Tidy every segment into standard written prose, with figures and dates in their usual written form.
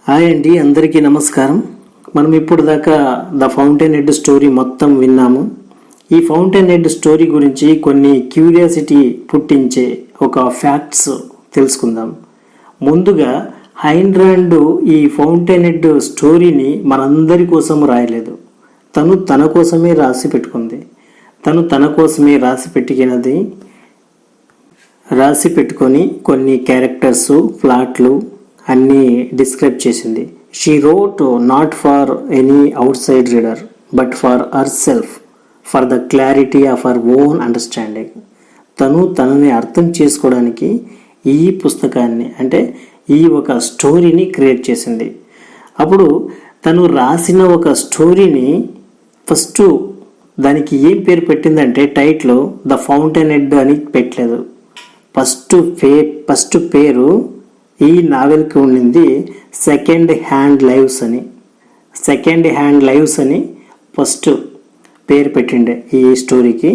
Hi అండి, అందరికీ నమస్కారం. మనం ఇప్పుడు దాకా ద ఫౌంటైన్ హెడ్ స్టోరీ మొత్తం విన్నాము. ఈ ఫౌంటైన్ హెడ్ స్టోరీ గురించి కొన్ని క్యూరియాసిటీ పుట్టించే ఒక ఫ్యాక్ట్స్ తెలుసుకుందాం. ముందుగా ఐన్ రాండ్ ఈ ఫౌంటైన్ హెడ్ స్టోరీని మనందరి కోసం రాయలేదు. తను తన కోసమే రాసి పెట్టుకుంది. తన కోసమే రాసి పెట్టుకొని కొన్ని క్యారెక్టర్స్, ప్లాట్లు అన్నీ డిస్క్రైబ్ చేసింది. She wrote not for any out side reader but for her self, for the clarity of her own understanding. తనని అర్థం చేసుకోవడానికి ఈ పుస్తకాన్ని అంటే ఈ ఒక స్టోరీని క్రియేట్ చేసింది. అప్పుడు తను రాసిన ఒక స్టోరీని ఫస్ట్ దానికి ఏం పేరు పెట్టిందంటే టైటిల్ ద ఫౌంటైన్ హెడ్ అని పెట్టలేదు. ఫస్ట్ పేరు ఈ నావెల్కి ఉండింది సెకండ్ హ్యాండ్ లైవ్స్ అని ఫస్ట్ పేరు పెట్టిండే ఈ స్టోరీకి.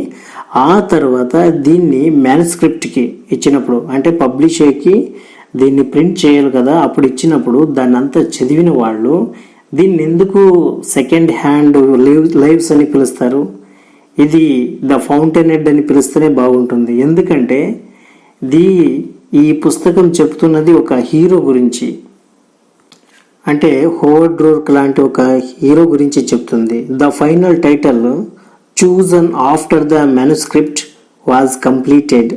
ఆ తర్వాత దీన్ని మ్యానుస్క్రిప్ట్కి ఇచ్చినప్పుడు అంటే పబ్లిషర్కి దీన్ని ప్రింట్ చేయాలి కదా, అప్పుడు ఇచ్చినప్పుడు దాన్ని అంతా చదివిన వాళ్ళు దీన్ని ఎందుకు సెకండ్ హ్యాండ్ లైవ్స్ అని పిలుస్తారు, ఇది ద ఫౌంటైన్ హెడ్ అని పిలుస్తేనే బాగుంటుంది. ఎందుకంటే ఈ పుస్తకం చెప్తున్నది ఒక హీరో గురించి, అంటే హోవర్డ్ రోర్క్ లాంటి ఒక హీరో గురించి చెప్తుంది. The final title chosen after the manuscript was completed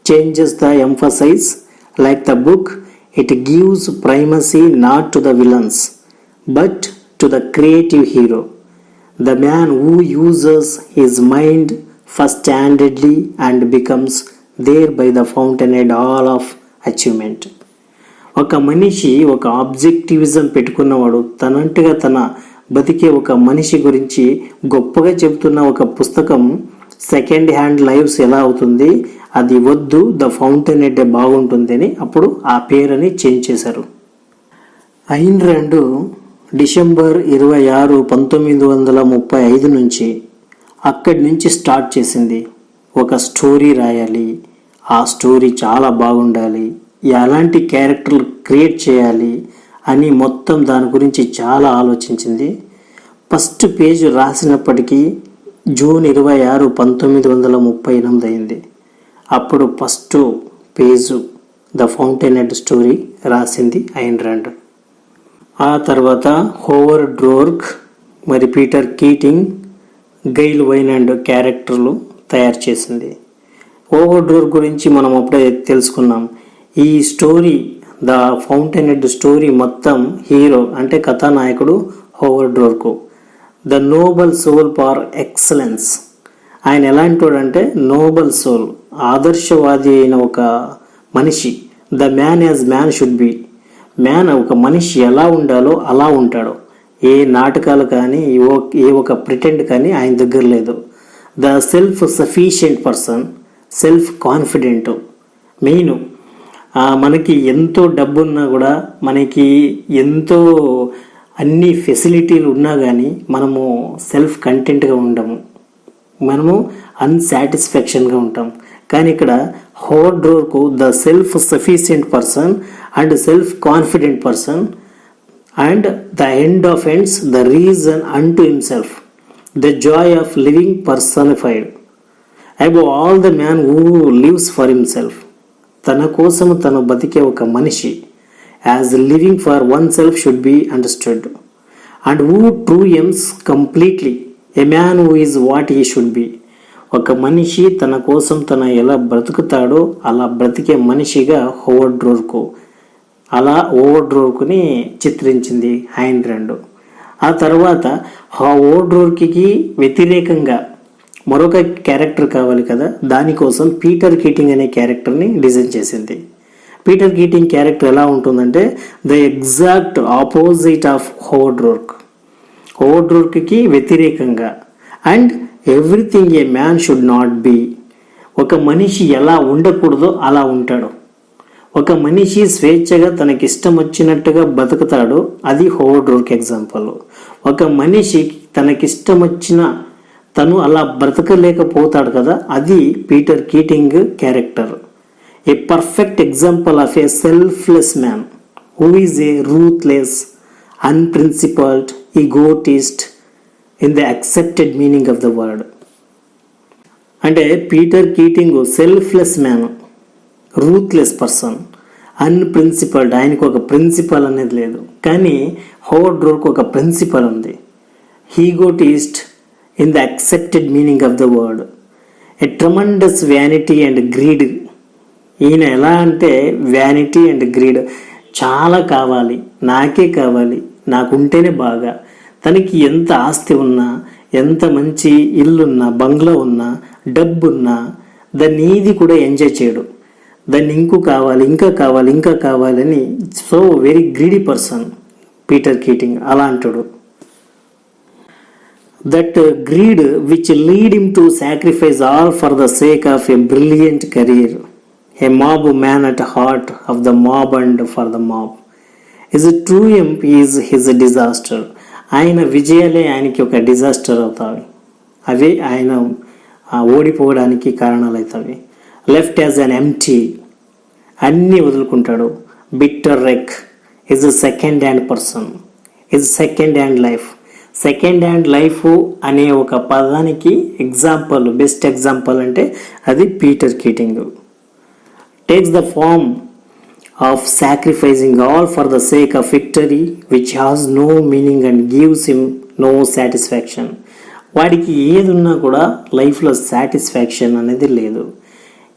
changes the emphasize like the book. It gives primacy not to the villains but to the creative hero, the man who uses his mind first handedly and becomes there by the fountain head all of achievement. ఒక మనిషి ఒక objectivism పెట్టుకున్నవాడు తనంటగా తన బతికే ఒక మనిషి గురించి గొప్పగా చెబుతున్న ఒక పుస్తకం సెకండ్ హ్యాండ్ లైవ్స్ ఎలా అవుతుంది, అది వద్దు, ద ఫౌంటైన్ హెడ్ బాగుంటుంది అని అప్పుడు ఆ పేరుని చేంజ్ చేశారు. ఐన్ రాండ్ డిసెంబర్ 26, 1935 నుంచి అక్కడి నుంచి స్టార్ట్ చేసింది. ఒక స్టోరీ రాయాలి, ఆ స్టోరీ చాలా బాగుండాలి, ఎలాంటి క్యారెక్టర్లు క్రియేట్ చేయాలి అని మొత్తం దాని గురించి చాలా ఆలోచించింది. ఫస్ట్ పేజ్ రాసినప్పటికీ జూన్ 26, 1938 అయింది. అప్పుడు first page the fountain head story రాసింది ఐన్ రాండ్. ఆ తర్వాత హోవర్డ్ రోర్క్, మరి పీటర్ కీటింగ్, గైల్ వైనాండ్ క్యారెక్టర్లు తయారు చేసింది. హోవర్డ్ రోర్క్ గురించి మనం అప్పుడే తెలుసుకున్నాం. ఈ story the fountain head story మొత్తం హీరో అంటే కథానాయకుడు Howard Roark, the noble soul par excellence. ఆయన ఎలాంటి వాడంటే నోబల్ సోల్, ఆదర్శవాది అయిన ఒక మనిషి. The man as man should be. Man ఒక మనిషి ఎలా ఉండాలో అలా ఉంటాడు. ఏ నాటకాలు కానీ ఏ ఒక ప్రిటెండ్ కానీ ఆయన దగ్గర లేదు. The self sufficient person, self confident. Main మనకి ఎంతో డబ్బున్నా కూడా, మనకి ఎంతో అన్ని ఫెసిలిటీలు ఉన్నా కానీ మనము సెల్ఫ్ కంటెంట్గా ఉండము, మనము అన్సాటిస్ఫాక్షన్గా ఉంటాం. కానీ ఇక్కడ Howard Roark the self sufficient person and self confident person and the end of ends the reason unto himself, the joy of living personified above all the man who lives for himself. తన కోసం తను బతికే ఒక మనిషి as living for one self should be understood and who true aims completely a man who is what he should be. ఒక మనిషి తన కోసం తన ఎలా బ్రతుకుతాడో అలా బ్రతికే మనిషిగా హోవర్డ్ రోర్క్, అలా హోవర్డ్ రోర్క్ని చిత్రించింది ఐన్ రాండ్. ఆ తర్వాత హోవర్డ్ రోర్క్కి వ్యతిరేకంగా మరొక క్యారెక్టర్ కావాలి కదా, దానికోసం పీటర్ కీటింగ్ అనే క్యారెక్టర్ని డిజైన్ చేసింది. పీటర్ కీటింగ్ క్యారెక్టర్ ఎలా ఉంటుందంటే the exact opposite of Howard రోర్క్కి వ్యతిరేకంగా. And everything a man should not be. ఒక మనిషి ఎలా ఉండకూడదో అలా ఉంటాడు. ఒక మనిషి స్వేచ్ఛగా తనకిష్టం వచ్చినట్టుగా బతుకుతాడు, అది హోవర్డ్ రోర్క్ ఎగ్జాంపుల్. ఒక మనిషి తనకిష్టం వచ్చిన తను అలా బ్రతకలేకపోతాడు కదా, అది Peter Keating character. A perfect example of A selfless man who is a ruthless unprincipled, egotist in the accepted meaning of the word. అంటే Peter Keating selfless man, ruthless person, unprincipled, ఆయనకు ఒక ప్రిన్సిపల్ అనేది లేదు. కానీ Howard రోర్కు ఒక principle ఉంది. Egotist in the accepted meaning of the word, a tremendous vanity and greed. ఈయన ఎలా అంటే వ్యానిటీ అండ్ గ్రీడ్, చాలా కావాలి, నాకే కావాలి, నాకుంటేనే బాగా. తనకి ఎంత ఆస్తి ఉన్నా, ఎంత మంచి ఇల్లున్నా, బంగ్లా ఉన్నా, డబ్బున్నా దాన్ని ఏది కూడా ఎంజాయ్ చేయడు. దాన్ని ఇంకా కావాలని so very greedy person Peter Keating. అలా అంటాడు. That greed which lead him to sacrifice all for the sake of a brilliant career, a mob man at heart of the mob and for the mob. His triumph is his disaster. ఆయన విజయాలే ఆయనకి ఒక disaster అవుతాయి. అవే ఆయన ఓడిపోవడానికి కారణాలు అవుతాయి. Left as an entity, అన్నీ వదులుకుంటాడు. Bitter wreck is second hand person, is second hand life. Second hand life అనే ఒక పదానికి ఎగ్జాంపుల్, బెస్ట్ ఎగ్జాంపుల్ అంటే అది Peter Keating. Takes the form of sacrificing all for the sake of victory which has no meaning and gives him no satisfaction. వాడికి ఏది ఉన్నా కూడా లైఫ్లో సాటిస్ఫాక్షన్ అనేది లేదు.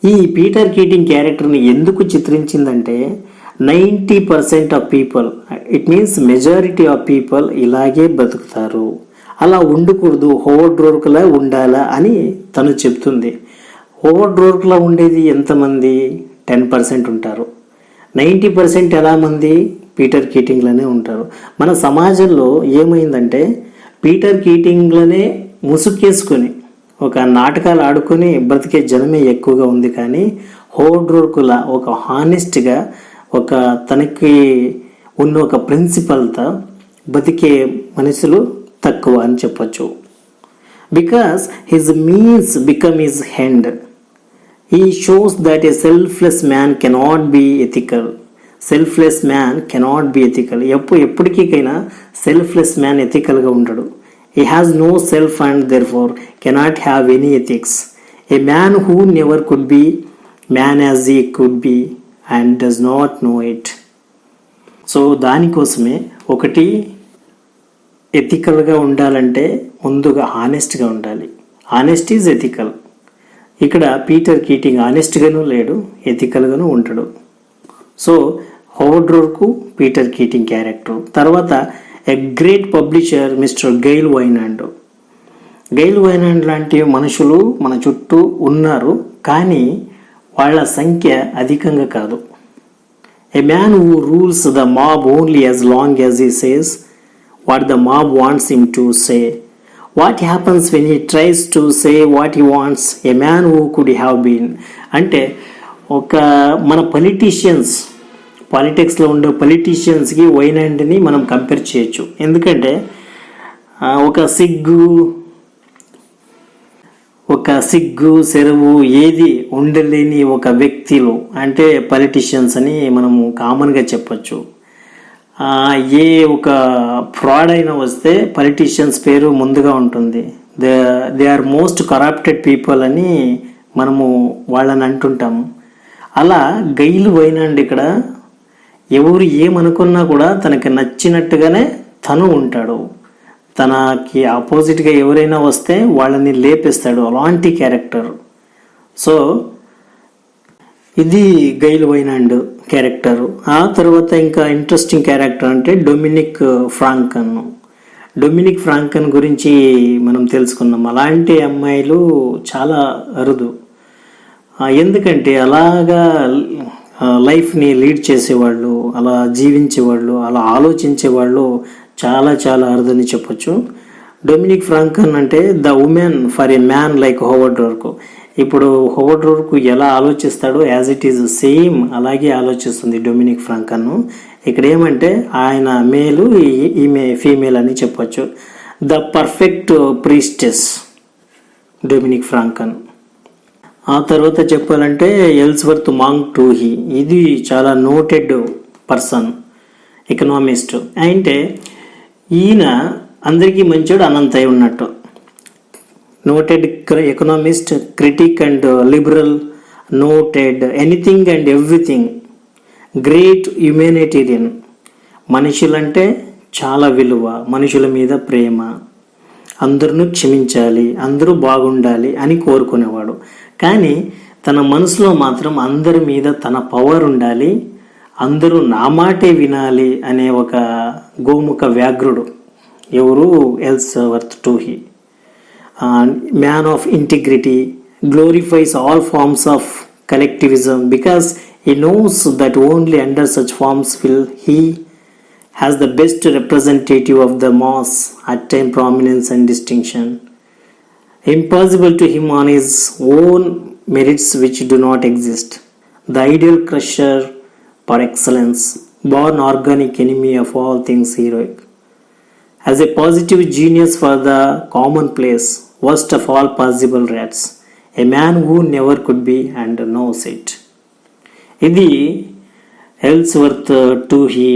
ఈ పీటర్ కీటింగ్ క్యారెక్టర్ని ఎందుకు చిత్రించిందంటే 90% of people, it means majority of people ఇలాగే బతుకుతారు, అలా ఉండకూడదు, హోవర్డ్ రోర్క్లా ఉండాలా అని తను చెప్తుంది. హోవర్డ్ రోర్క్లా ఉండేది ఎంతమంది? 10% ఉంటారు. 90% ఎలా మంది పీటర్ కీటింగ్లోనే ఉంటారు. మన సమాజంలో ఏమైందంటే పీటర్ కీటింగ్లోనే ముసుగేసుకొని ఒక నాటకాలు ఆడుకొని బ్రతికే జనమే ఎక్కువగా ఉంది. కానీ హోవర్డ్ రోర్కులా ఒక హానెస్ట్గా ఒక తనకి ఉన్న ఒక ప్రిన్సిపల్తో బతికే మనుషులు తక్కువ అని చెప్పచ్చు. Because his means become his end. He shows that a selfless man cannot be ethical. Selfless man cannot be ethical. ఎప్పటికైనా సెల్ఫ్లెస్ మ్యాన్ ఎథికల్గా ఉండడు. He has no self and therefore cannot have any ethics. A man who never could be man as he could be and does not know it. So దానికోసమే ఒకటి ఎథికల్గా ఉండాలంటే ముందుగా హానెస్ట్గా ఉండాలి. Honest is ethical. ఇక్కడ Peter Keating ఆనెస్ట్గాను లేడు, ఎథికల్గాను ఉంటాడు. సో హోవర్డ్ రోర్కు పీటర్ కీటింగ్ క్యారెక్టర్. తర్వాత a great publisher mister Gail Wynand. Gail Wynand లాంటి మనుషులు మన చుట్టూ ఉన్నారు, కానీ వాళ్ళ సంఖ్య అధికంగా కాదు. ఎ man who rules the mob only as long as he says what the mob wants him to say. What happens when he tries to say what he wants? A man who could have been. అంటే ఒక మన పాలిటిక్స్లో ఉండే పొలిటీషియన్స్కి వైనాండ్ని మనం compare చేయొచ్చు. ఎందుకంటే ఒక సిగ్గు సెరువు ఏది ఉండలేని ఒక వ్యక్తిలో అంటే పొలిటీషియన్స్ అని మనము కామన్గా చెప్పచ్చు. ఏ ఒక ఫ్రాడ్ అయినా వస్తే పొలిటీషియన్స్ పేరు ముందుగా ఉంటుంది. They are most corrupted people అని మనము వాళ్ళని అంటుంటాము. అలా గెయిల్ వైనాండ్ ఇక్కడ ఎవరు ఏమనుకున్నా కూడా తనకి నచ్చినట్టుగానే తను ఉంటాడు. తనకి ఆపోజిట్గా ఎవరైనా వస్తే వాళ్ళని లేపేస్తాడు, అలాంటి క్యారెక్టర్. సో ఇది గెయిల్ వైనాండ్ క్యారెక్టర్. ఆ తర్వాత ఇంకా ఇంట్రెస్టింగ్ క్యారెక్టర్ అంటే డొమినిక్ ఫ్రాంకన్. డొమినిక్ ఫ్రాంకన్ గురించి మనం తెలుసుకున్నాం. అలాంటి అమ్మాయిలు చాలా అరుదు. ఎందుకంటే అలాగా లైఫ్ని లీడ్ చేసేవాళ్ళు, అలా జీవించేవాళ్ళు, అలా ఆలోచించేవాళ్ళు చాలా చాలా అరుదని చెప్పొచ్చు. డొమినిక్ ఫ్రాంకన్ అంటే the women for a man like Howard Roark. ఇప్పుడు హోవర్డ్ రోర్క్ ఎలా ఆలోచిస్తాడో యాజ్ ఇట్ ఈజ్ సేమ్ అలాగే ఆలోచిస్తుంది డొమినిక్ ఫ్రాంకన్. ఇక్కడ ఏమంటే ఆయన మేలు, ఈమె ఫీమేల్ అని చెప్పొచ్చు. The perfect priestess Dominique Francon. ఆ తర్వాత చెప్పాలంటే ఎల్స్వర్త్ మాంగ్ టూహీ. ఇది చాలా నోటెడ్ పర్సన్, ఎకనామిస్ట్. అంటే ఈయన అందరికీ మంచోడు, అనంతయ్య ఉన్నట్టు. Noted economist, critic and liberal, noted anything and everything, great humanitarian. మనుషులంటే చాలా విలువ, మనుషుల మీద ప్రేమ, అందరిని క్షమించాలి, అందరూ బాగుండాలి అని కోరుకునేవాడు. కానీ తన మనసులో మాత్రం అందరి మీద తన పవర్ ఉండాలి, అందరూ నా మాటే వినాలి అనే ఒక గోముఖ వ్యాఘ్రుడు. ఎవరు? Ellsworth Toohey. Man of integrity, glorifies all forms of collectivism because he knows that only under such forms will he has the best representative of the mass, attain prominence and distinction. Impossible to him on his own merits which do not exist. The ideal crusher par excellence, born organic enemy of all things heroic. As a positive genius for the commonplace, worst of all possible rats. A man who never could be and knows it. ఇది ఎల్స్వర్త్ టూహీ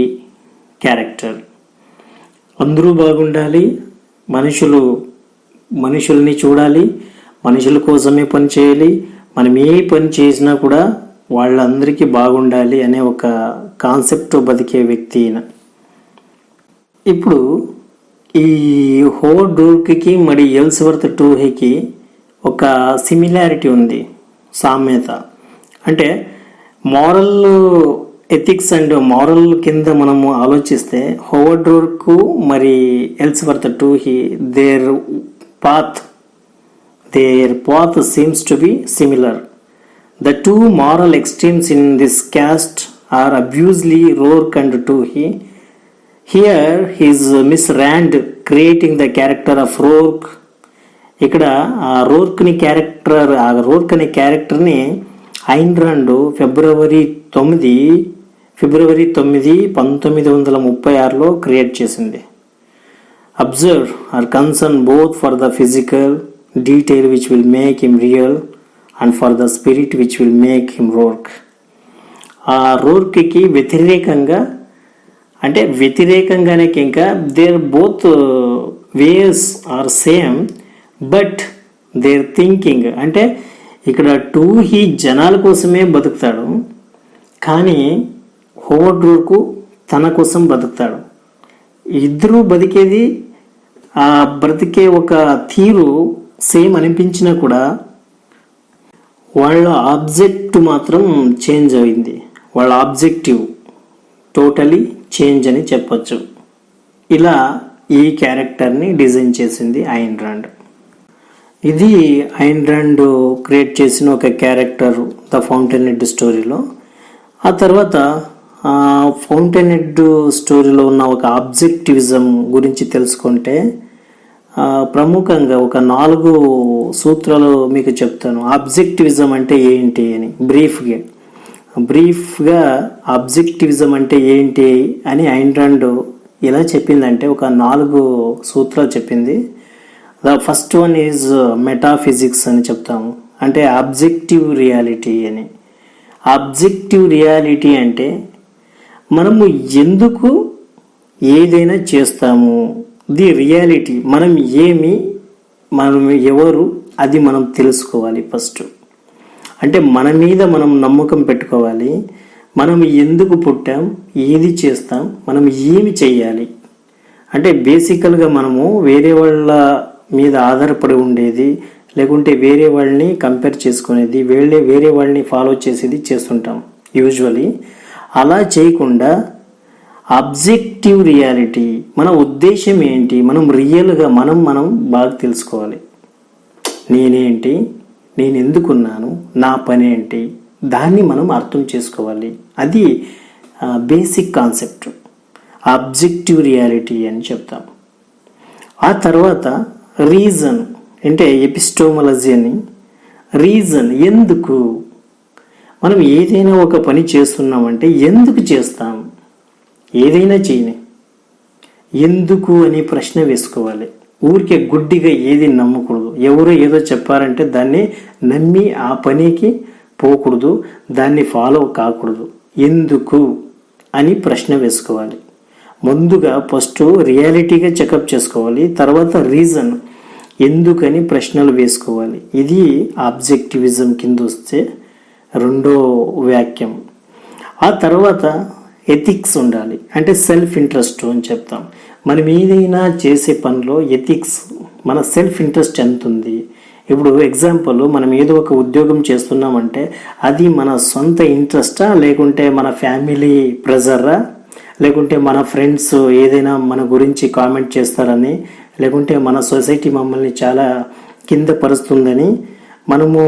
character. అందరూ బాగుండాలి, మనుషుల్ని చూడాలి, మనుషుల కోసమే పని చేయాలి, మనం ఏ పని చేసినా కూడా వాళ్ళందరికీ బాగుండాలి అనే ఒక కాన్సెప్ట్ బతికే వ్యక్తి ఈయన. ఇప్పుడు ఈ హోవర్డ్ డూర్క్కి మరి ఎల్స్వర్త్ టూహీకి ఒక సిమిలారిటీ ఉంది, సామ్యత. అంటే మారల్ ఎథిక్స్ అండ్ మారల్ కింద మనము ఆలోచిస్తే హోవర్డ్ డూర్క్ మరి Ellsworth Toohey their path seems to be similar. The two moral extremes in this cast are obviously Rourke and Toohey. Here his Miss Rand creating the character of Rourke. ఇక్కడ ఆ Roark అనే క్యారెక్టర్ని Ayn Rand ఫిబ్రవరి 9, 1936లో create చేసింది. Observe or concern both for the physical detail which will make him real and for the spirit which will make him Roark. ఆ రోర్క్కి వ్యతిరేకంగానే ఇంకా their both ways are same but their thinking. అంటే ఇక్కడ టూహీ జనాల కోసమే బతుకుతాడు, కానీ హోవర్డ్ డూర్క్ తన కోసం బతుకుతాడు. ఇద్దరూ బతికేది ఆ బ్రతికే ఒక తీరు సేమ్ అనిపించినా కూడా వాళ్ళ ఆబ్జెక్ట్ మాత్రం చేంజ్ అయింది. వాళ్ళ ఆబ్జెక్టివ్ టోటలీ చేంజ్ అని చెప్పొచ్చు. ఇలా ఈ క్యారెక్టర్ని డిజైన్ చేసింది ఐన్ రాండ్. ఇది ఐన్ రాండ్ క్రియేట్ చేసిన ఒక క్యారెక్టర్ ద ఫౌంటైన్ హెడ్ స్టోరీలో. ఆ తర్వాత ఫౌంటైన్ హెడ్ స్టోరీలో ఉన్న ఒక ఆబ్జెక్టివిజం గురించి తెలుసుకుంటే ప్రముఖంగా ఒక 4 సూత్రాలు మీకు చెప్తాను. ఆబ్జెక్టివిజం అంటే ఏంటి అని బ్రీఫ్గా ఆబ్జెక్టివిజం అంటే ఏంటి అని ఐన్ రాండ్ ఎలా చెప్పిందంటే ఒక 4 సూత్రాలు చెప్పింది. The first one is metaphysics అని చెప్తాము, అంటే ఆబ్జెక్టివ్ రియాలిటీ అని. ఆబ్జెక్టివ్ రియాలిటీ అంటే మనము ఎందుకు ఏదైనా చేస్తాము, ది రియాలిటీ, మనం ఎవరు అది మనం తెలుసుకోవాలి ఫస్ట్. అంటే మన మీద మనం నమ్మకం పెట్టుకోవాలి. మనం ఎందుకు పుట్టాం, ఏది చేస్తాం, మనం ఏమి చెయ్యాలి. అంటే బేసికల్గా మనము వేరే వాళ్ళ మీద ఆధారపడి ఉండేది, లేకుంటే వేరే వాళ్ళని కంపేర్ చేసుకునేది, వేరే వాళ్ళని ఫాలో చేసేది చేస్తుంటాం యూజువలీ. అలా చేయకుండా ఆబ్జెక్టివ్ రియాలిటీ, మన ఉద్దేశం ఏంటి, మనం రియల్గా మనం బాగా తెలుసుకోవాలి. నేనేంటి, నేను ఎందుకున్నాను, నా పని ఏంటి, దాన్ని మనం అర్థం చేసుకోవాలి. అది బేసిక్ కాన్సెప్ట్ ఆబ్జెక్టివ్ రియాలిటీ అని చెప్తాం. ఆ తర్వాత రీజన్ అంటే ఎపిస్టోమలజీ అని. రీజన్, ఎందుకు మనం ఏదైనా ఒక పని చేస్తున్నామంటే ఎందుకు చేస్తాం, ఏదైనా చేయని ఎందుకు అని ప్రశ్న వేసుకోవాలి. ఊరికే గుడ్డిగా ఏది నమ్మకూడదు. ఎవరో ఏదో చెప్పారంటే దాన్ని నమ్మి ఆ పనికి పోకూడదు, దాన్ని ఫాలో కాకూడదు. ఎందుకు అని ప్రశ్న వేసుకోవాలి. ముందుగా ఫస్ట్ రియాలిటీగా చెకప్ చేసుకోవాలి, తర్వాత రీజన్ ఎందుకని ప్రశ్నలు వేసుకోవాలి. ఇది ఆబ్జెక్టివిజం కింద వస్తే రెండో వాక్యం. ఆ తర్వాత ఎథిక్స్ ఉండాలి, అంటే సెల్ఫ్ ఇంట్రెస్ట్ అని చెప్తాం. మనం ఏదైనా చేసే పనిలో ఎథిక్స్, మన సెల్ఫ్ ఇంట్రెస్ట్ ఎంత ఉంది. ఇప్పుడు ఎగ్జాంపుల్, మనం ఏదో ఒక ఉద్యోగం చేస్తున్నామంటే అది మన సొంత ఇంట్రెస్టా, లేకుంటే మన ఫ్యామిలీ ప్రెజరా, లేకుంటే మన ఫ్రెండ్స్ ఏదైనా మన గురించి కామెంట్ చేస్తారని, లేకుంటే మన సొసైటీ మమ్మల్ని చాలా కింద పరుస్తుందని మనము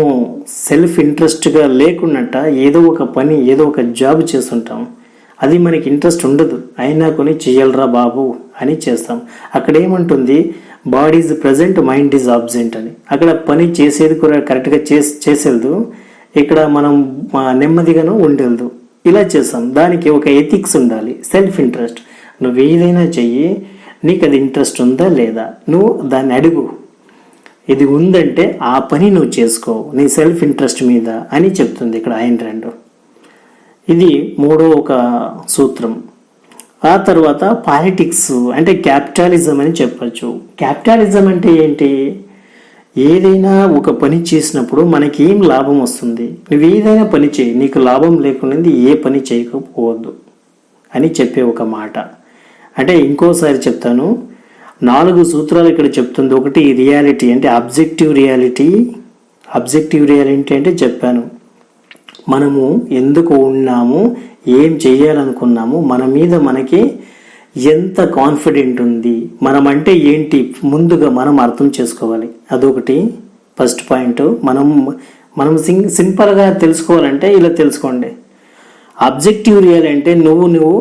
సెల్ఫ్ ఇంట్రెస్ట్గా లేకున్నట్ట ఏదో ఒక పని, ఏదో ఒక జాబ్ చేస్తుంటాం. అది మనకి ఇంట్రెస్ట్ ఉండదు, అయినా కొని చెయ్యాలరా బాబు అని చేస్తాం. అక్కడ ఏమంటుంది, body is present, mind is absent అని. అక్కడ పని చేసేది కూడా కరెక్ట్గా చేసేది, ఇక్కడ మనం నెమ్మదిగాను ఉండేది. ఇలా చేస్తాం. దానికి ఒక ఎథిక్స్ ఉండాలి, సెల్ఫ్ ఇంట్రెస్ట్. నువ్వు ఏదైనా చెయ్యి, నీకు అది ఇంట్రెస్ట్ ఉందా లేదా, నువ్వు దాన్ని అడుగు. ఇది ఉందంటే ఆ పని నువ్వు చేసుకో నీ సెల్ఫ్ ఇంట్రెస్ట్ మీద అని చెప్తుంది ఇక్కడ ఆయన రెండు. ఇది మూడో ఒక సూత్రం. ఆ తర్వాత పాలిటిక్స్ అంటే క్యాపిటలిజం అని చెప్పచ్చు. క్యాపిటలిజం అంటే ఏంటి, ఏదైనా ఒక పని చేసినప్పుడు మనకి ఏం లాభం వస్తుంది, నువ్వు ఏదైనా పని చేయి, నీకు లాభం లేకుండా ఏ పని చేయకపోవద్దు అని చెప్పే ఒక మాట. అంటే ఇంకోసారి చెప్తాను, 4 సూత్రాలు ఇక్కడ చెప్తుంది. ఒకటి రియాలిటీ అంటే ఆబ్జెక్టివ్ రియాలిటీ. ఆబ్జెక్టివ్ రియాలిటీ అంటే చెప్పాను, మనము ఎందుకు ఉన్నాము, ఏం చేయాలనుకున్నాము, మన మీద మనకి ఎంత కాన్ఫిడెంట్ ఉంది, మనం అంటే ఏంటి ముందుగా మనం అర్థం చేసుకోవాలి. అదొకటి ఫస్ట్ పాయింట్. మనం సింపుల్గా తెలుసుకోవాలంటే ఇలా తెలుసుకోండి. ఆబ్జెక్టివ్ రియల్ అంటే నువ్వు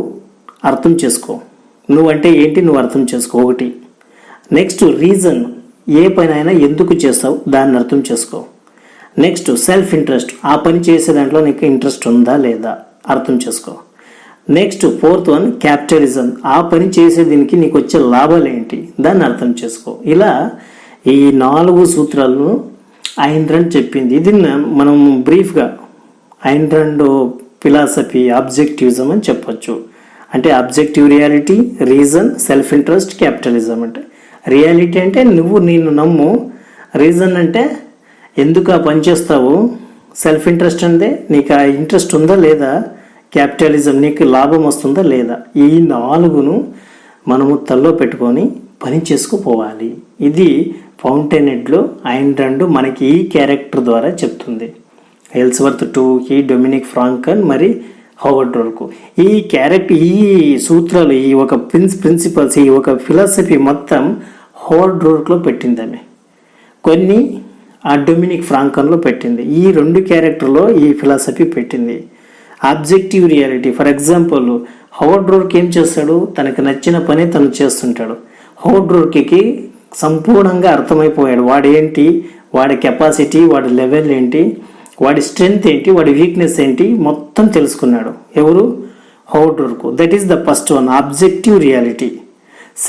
అర్థం చేసుకో, నువ్వంటే ఏంటి నువ్వు అర్థం చేసుకో ఒకటి. నెక్స్ట్ రీజన్, ఏ పని అయినా ఎందుకు చేస్తావు దాన్ని అర్థం చేసుకో. నెక్స్ట్ సెల్ఫ్ ఇంట్రెస్ట్, ఆ పని చేసే దాంట్లో నీకు ఇంట్రెస్ట్ ఉందా లేదా అర్థం చేసుకో. నెక్స్ట్ 4th వన్ క్యాపిటలిజం, ఆ పని చేసే దీనికి నీకు వచ్చే లాభాలు ఏంటి దాన్ని అర్థం చేసుకో. ఇలా ఈ 4 సూత్రాలను ఐన్ రండ్ చెప్పింది. ఇది మనం బ్రీఫ్గా ఐన్ రండ్ ఫిలాసఫీ ఆబ్జెక్టివిజం అని చెప్పొచ్చు. అంటే objective reality, reason, self interest, capitalism. అంటే రియాలిటీ అంటే నేను నమ్ము, రీజన్ అంటే ఎందుకు ఆ పని చేస్తావు, సెల్ఫ్ ఇంట్రెస్ట్ అంటే నీకు ఆ ఇంట్రెస్ట్ ఉందా లేదా, క్యాపిటలిజం నీకు లాభం వస్తుందా లేదా. ఈ 4ను మనము తల్లో పెట్టుకొని పని చేసుకుపోవాలి. ఇది ఫౌంటైన్ హెడ్లో ఐన్ రండ్ మనకి ఈ క్యారెక్టర్ ద్వారా చెప్తుంది. ఎల్స్వర్త్ 2కి, డొమినిక్ ఫ్రాంకన్, మరి హోవర్డ్ రోర్కు. ఈ క్యారెక్టర్, ఈ సూత్రాలు, ఈ ఒక ప్రిన్సిపల్స్, ఈ ఒక ఫిలాసఫీ మొత్తం హోవర్డ్ రోర్క్లో పెట్టింది ఆమె. కొన్ని ఆ డొమినిక్ ఫ్రాంకన్లో పెట్టింది. ఈ 2 క్యారెక్టర్లో ఈ ఫిలాసఫీ పెట్టింది. Objective reality, for example Howard Roark ఏం చేస్తాడు, తనకు నచ్చిన పని తను చేస్తుంటాడు. హోవర్డ్ రోర్క్కి సంపూర్ణంగా అర్థమైపోయాడు వాడేంటి, వాడి కెపాసిటీ, వాడి లెవెల్ ఏంటి, వాడి స్ట్రెంగ్త్ ఏంటి, వాడి వీక్నెస్ ఏంటి మొత్తం తెలుసుకున్నాడు. ఎవరు, Howard Roark. That is the first one, objective reality.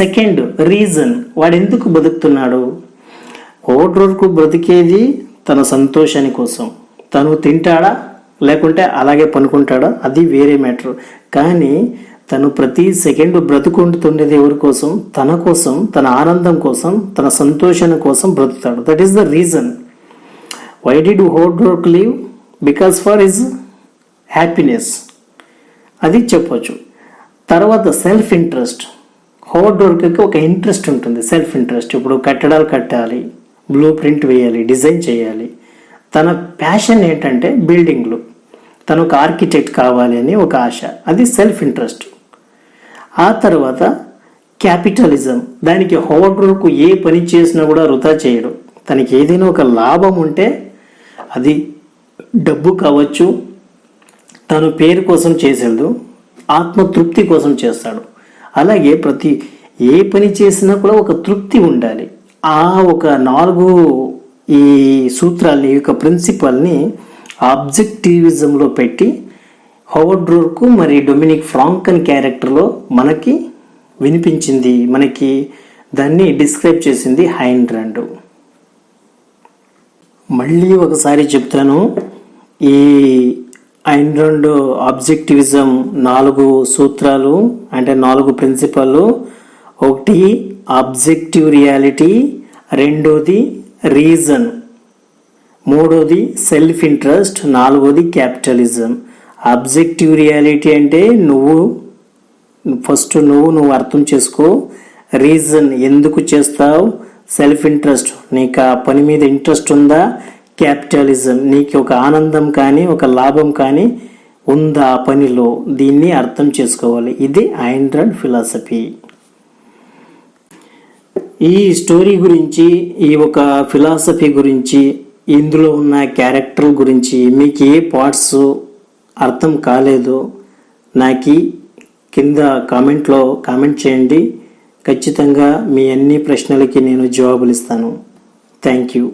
Second reason, వాడు ఎందుకు బతుకుతున్నాడు. హోవర్డ్ రోర్క్ బ్రతికేది తన సంతోషాని కోసం. తను తింటాడా లేకుంటే అలాగే పనుకుంటాడా అది వేరే మ్యాటర్, కానీ తను ప్రతి సెకండ్ బ్రతుకుంటుండేది ఎవరి కోసం, తన కోసం, తన ఆనందం కోసం, తన సంతోషాని కోసం బ్రతుకుతాడు. That is the reason. Why did Howard Roark live, because for his happiness, అది చెప్పొచ్చు. తర్వాత సెల్ఫ్ ఇంట్రెస్ట్, హోవర్డ్ రోర్క్కి ఒక ఇంట్రెస్ట్ ఉంటుంది, సెల్ఫ్ ఇంట్రెస్ట్. ఇప్పుడు కట్టడాలు కట్టాలి, బ్లూ ప్రింట్ వేయాలి, డిజైన్ చేయాలి. తన ప్యాషన్ ఏంటంటే బిల్డింగ్లు, తను ఒక ఆర్కిటెక్ట్ కావాలి అని ఒక ఆశ, అది సెల్ఫ్ ఇంట్రెస్ట్. ఆ తర్వాత క్యాపిటలిజం, దానికి హోవర్డ్ రోర్క్ ఏ పని చేసినా కూడా వృధా చేయడు. తనకి ఏదైనా ఒక లాభం ఉంటే అది డబ్బు కావచ్చు, తను పేరు కోసం చేసేది, ఆత్మతృప్తి కోసం చేస్తాడు. అలాగే ప్రతి ఏ పని చేసినా కూడా ఒక తృప్తి ఉండాలి. ఆ ఒక 4 ఈ సూత్రాల్ని, ఈ యొక్క ప్రిన్సిపల్ని ఆబ్జెక్టివిజంలో పెట్టి హోవర్డ్ రోర్క్ మరి డొమినిక్ ఫ్రాంకన్ క్యారెక్టర్లో మనకి వినిపించింది, మనకి దాన్ని డిస్క్రైబ్ చేసింది ఐన్ రండ్. మళ్ళీ ఒకసారి చెప్తాను, ఈ ఐన్ రాండ్ ఆబ్జెక్టివిజం 4 సూత్రాలు అంటే 4 ప్రిన్సిపల్. ఒకటి ఆబ్జెక్టివ్ రియాలిటీ, రెండోది రీజన్, మూడోది సెల్ఫ్ ఇంట్రెస్ట్, నాలుగోది క్యాపిటలిజం. ఆబ్జెక్టివ్ రియాలిటీ అంటే నువ్వు అర్థం చేసుకో. రీజన్ ఎందుకు చేస్తావు, సెల్ఫ్ ఇంట్రెస్ట్ నీకు ఆ పని మీద ఇంట్రెస్ట్ ఉందా, క్యాపిటలిజం నీకు ఒక ఆనందం కానీ ఒక లాభం కానీ ఉందా ఆ పనిలో, దీన్ని అర్థం చేసుకోవాలి. ఇది ఐన్ రాండ్ ఫిలాసఫీ. ఈ స్టోరీ గురించి, ఈ ఒక ఫిలాసఫీ గురించి, ఇందులో ఉన్న క్యారెక్టర్ గురించి మీకు ఏ పార్ట్స్ అర్థం కాలేదో నాకు కింద కామెంట్లో కామెంట్ చేయండి. ఖచ్చితంగా మీ అన్ని ప్రశ్నలకి నేను జవాబులు ఇస్తాను. Thank you.